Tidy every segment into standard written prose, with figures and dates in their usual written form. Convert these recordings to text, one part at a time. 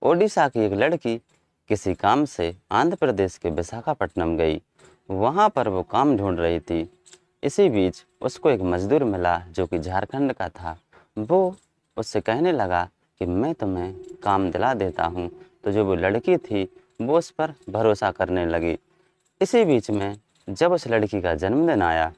ओडिशा की एक लड़की किसी काम से आंध्र प्रदेश के विशाखापट्टनम गई। वहाँ पर वो काम ढूंढ रही थी। इसी बीच उसको एक मजदूर मिला जो कि झारखंड का था। वो उससे कहने लगा कि मैं तुम्हें काम दिला देता हूँ। तो जो वो लड़की थी वो उस पर भरोसा करने लगी। इसी बीच में जब उस लड़की का जन्मदिन आया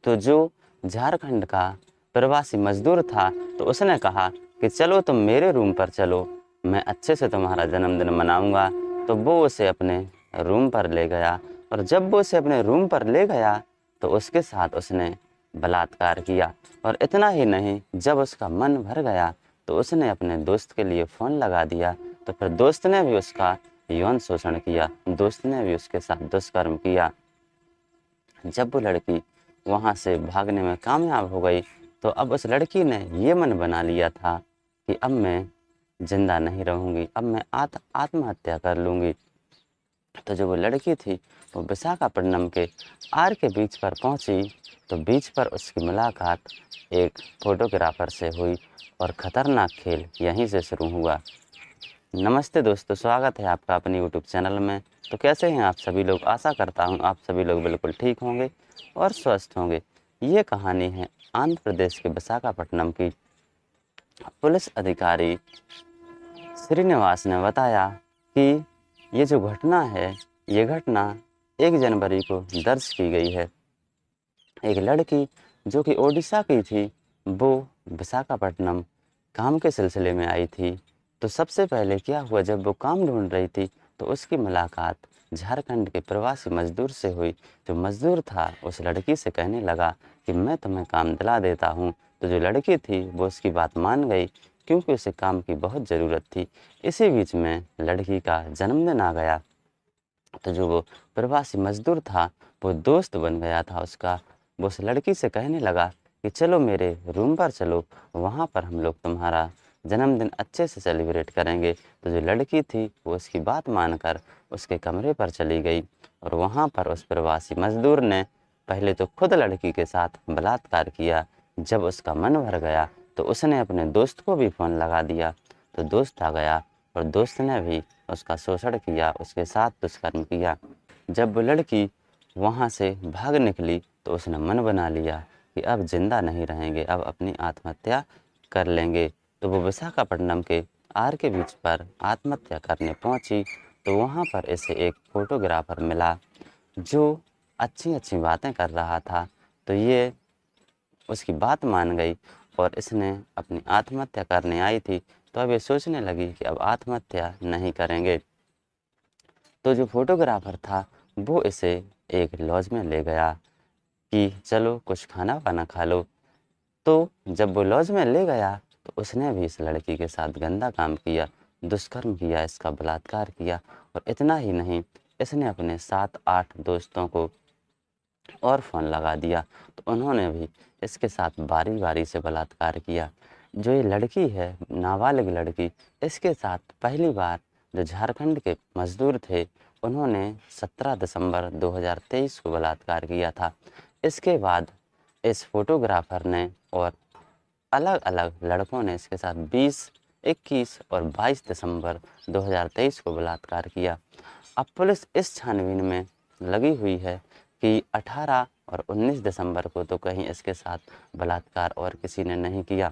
तो जो झारखंड का प्रवासी मजदूर था तो उसने कहा कि चलो तुम मेरे रूम पर चलो, मैं अच्छे से तुम्हारा जन्मदिन मनाऊंगा। तो वो उसे अपने रूम पर ले गया और जब वो उसे अपने रूम पर ले गया तो उसके साथ उसने बलात्कार किया। और इतना ही नहीं, जब उसका मन भर गया तो उसने अपने दोस्त के लिए फ़ोन लगा दिया। तो फिर दोस्त ने भी उसका यौन शोषण किया, दोस्त ने भी उसके साथ दुष्कर्म किया। जब वो लड़की वहाँ से भागने में कामयाब हो गई तो अब उस लड़की ने ये मन बना लिया था कि अब मैं ज़िंदा नहीं रहूँगी, अब मैं आत्महत्या कर लूँगी। तो जो वो लड़की थी वो विशाखापट्टनम के आर के बीच पर पहुंची। तो बीच पर उसकी मुलाकात एक फोटोग्राफर से हुई और ख़तरनाक खेल यहीं से शुरू हुआ। नमस्ते दोस्तों, स्वागत है आपका अपने यूट्यूब चैनल में। तो कैसे हैं आप सभी लोग? आशा करता हूं आप सभी लोग बिल्कुल ठीक होंगे और स्वस्थ होंगे। ये कहानी है आंध्र प्रदेश के विशाखापट्टनम की। पुलिस अधिकारी श्रीनिवास ने बताया कि ये जो घटना है, ये घटना 1 जनवरी को दर्ज की गई है। एक लड़की जो कि ओडिशा की थी वो विशाखापट्टनम काम के सिलसिले में आई थी। तो सबसे पहले क्या हुआ, जब वो काम ढूंढ रही थी तो उसकी मुलाकात झारखंड के प्रवासी मजदूर से हुई। जो मजदूर था उस लड़की से कहने लगा कि मैं तुम्हें काम दिला देता हूँ। तो जो लड़की थी वो उसकी बात मान गई क्योंकि उसे काम की बहुत ज़रूरत थी। इसी बीच में लड़की का जन्मदिन आ गया। तो जो वो प्रवासी मजदूर था वो दोस्त बन गया था उसका। वो उस लड़की से कहने लगा कि चलो मेरे रूम पर चलो, वहाँ पर हम लोग तुम्हारा जन्मदिन अच्छे से सेलिब्रेट करेंगे। तो जो लड़की थी वो उसकी बात मानकर उसके कमरे पर चली गई और वहाँ पर उस प्रवासी मजदूर ने पहले तो खुद लड़की के साथ बलात्कार किया। जब उसका मन भर गया तो उसने अपने दोस्त को भी फ़ोन लगा दिया। तो दोस्त आ गया और दोस्त ने भी उसका शोषण किया, उसके साथ दुष्कर्म किया। जब वो लड़की वहाँ से भाग निकली तो उसने मन बना लिया कि अब ज़िंदा नहीं रहेंगे, अब अपनी आत्महत्या कर लेंगे। तो वो विशाखापट्टनम के आर के बीच पर आत्महत्या करने पहुँची। तो वहाँ पर इसे एक फ़ोटोग्राफ़र मिला जो अच्छी-अच्छी बातें कर रहा था। तो ये उसकी बात मान गई और इसने अपनी आत्महत्या करने आई थी। तो अब ये सोचने लगी कि अब आत्महत्या नहीं करेंगे। तो जो फ़ोटोग्राफ़र था वो इसे एक लॉज में ले गया कि चलो कुछ खाना-वाना खा लो। तो जब वो लॉज में ले गया तो उसने भी इस लड़की के साथ गंदा काम किया, दुष्कर्म किया, इसका बलात्कार किया। और इतना ही नहीं, इसने अपने 7-8 दोस्तों को और फ़ोन लगा दिया। तो उन्होंने भी इसके साथ बारी-बारी से बलात्कार किया। जो ये लड़की है, नाबालिग लड़की, इसके साथ पहली बार जो झारखंड के मज़दूर थे, उन्होंने 17 दिसंबर 2023 को बलात्कार किया था। इसके बाद इस फ़ोटोग्राफ़र ने और अलग-अलग लड़कों ने इसके साथ 20, 21 और 22 दिसंबर 2023 को बलात्कार किया। अब पुलिस इस छानबीन में लगी हुई है कि 18 और 19 दिसंबर को तो कहीं इसके साथ बलात्कार और किसी ने नहीं किया,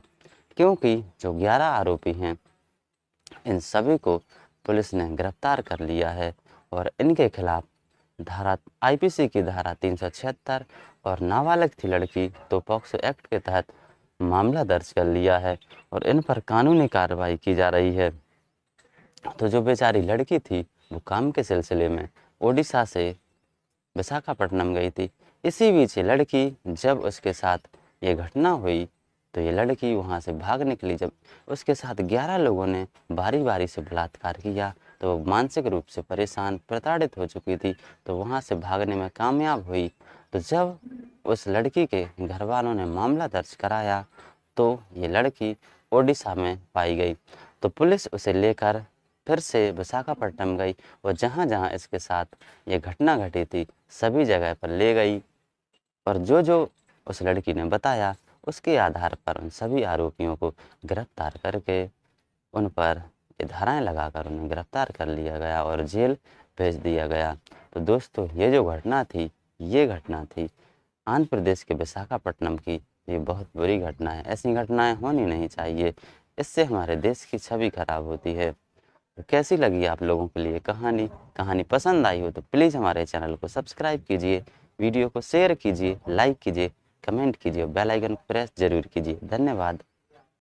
क्योंकि जो 11 आरोपी हैं इन सभी को पुलिस ने गिरफ्तार कर लिया है और इनके खिलाफ धारा आईपीसी की धारा 376 और नाबालिग थी लड़की तो पॉक्सो एक्ट के तहत मामला दर्ज कर लिया है और इन पर कानूनी कार्रवाई की जा रही है। तो जो बेचारी लड़की थी वो काम के सिलसिले में ओडिशा से विशाखापट्टनम गई थी। इसी बीच ये लड़की जब उसके साथ ये घटना हुई तो ये लड़की वहाँ से भाग निकली। जब उसके साथ 11 लोगों ने बारी-बारी से बलात्कार किया तो वो मानसिक रूप से परेशान, प्रताड़ित हो चुकी थी। तो वहाँ से भागने में कामयाब हुई। तो जब उस लड़की के घरवालों ने मामला दर्ज कराया तो ये लड़की ओडिशा में पाई गई। तो पुलिस उसे लेकर फिर से विशाखापट्टनम गई और जहाँ-जहाँ इसके साथ ये घटना घटी थी सभी जगह पर ले गई और जो-जो उस लड़की ने बताया उसके आधार पर उन सभी आरोपियों को गिरफ्तार करके उन पर ये धाराएं लगाकर उन्हें गिरफ्तार कर लिया गया और जेल भेज दिया गया। तो दोस्तों ये जो घटना थी, ये घटना थी आंध्र प्रदेश के विशाखापट्टनम की। ये बहुत बुरी घटना है, ऐसी घटनाएं होनी नहीं चाहिए, इससे हमारे देश की छवि खराब होती है। तो कैसी लगी आप लोगों के लिए कहानी पसंद आई हो तो प्लीज़ हमारे चैनल को सब्सक्राइब कीजिए, वीडियो को शेयर कीजिए, लाइक कीजिए, कमेंट कीजिए, बेल आइकन को प्रेस जरूर कीजिए। धन्यवाद।